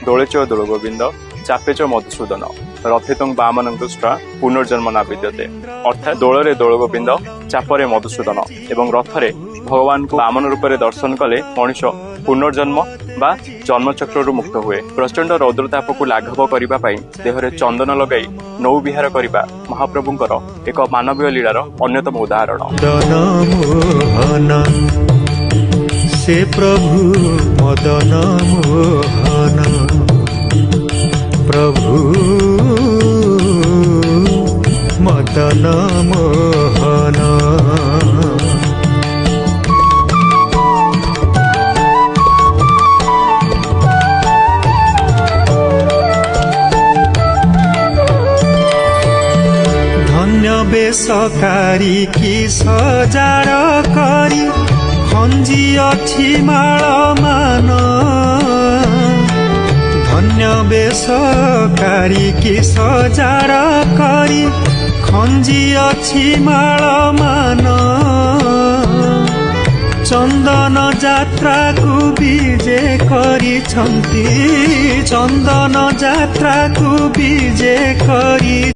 দোলেচ দোলগোবিন্দ চাপেচ মধুসূদন রথেতং বামনং দৃষ্ট্বা পুনর্জন্ম না বিদ্যতে। অর্থাৎ দোଳରେ দোলগୋବିନ୍ଦ ଚାପରେ ମଧୁସୂଦନ ଏବଂ ରଥରେ ଭଗବାନଙ୍କୁ ବାମନ ରୂପରେ ଦର୍ଶନ କଲେ ମଣିଷ ପୁନର୍ଜନ୍ମ ବା ଜନ୍ମଚକ୍ରରୁ ମୁକ୍ତ ହୁଏ। ପ୍ରଚଣ୍ଡ ରୌଦ୍ରତାପକୁ ଲାଘବ କରିବା ପାଇଁ ଦେହରେ ଚନ୍ଦନ ଲଗାଇ ନୌବିହାର କରିବା ମହାପ୍ରଭୁଙ୍କର ଏକ ମାନବୀୟ ଲୀଳାର ଅନ୍ୟତମ ଉଦାହରଣ। ସେ ପ୍ରଭୁ ମଦନ ମୋହନ, ପ୍ରଭୁ ମଦନ ମୋହନ। ଧନ୍ୟ ବେଶକାରୀ କି ସଜାର କରି ଖଞ୍ଜି ଅଛି ମାଳ ମାନ। ଧନ୍ୟ ବେଶକାରୀ କି ସଜାର କରି ଖଞ୍ଜି ଅଛି ମାଳ ମାନ। ଚନ୍ଦନ ଯାତ୍ରାକୁ ବିଜେ କରିଛନ୍ତି, ଚନ୍ଦନ ଯାତ୍ରାକୁ ବିଜେ କରି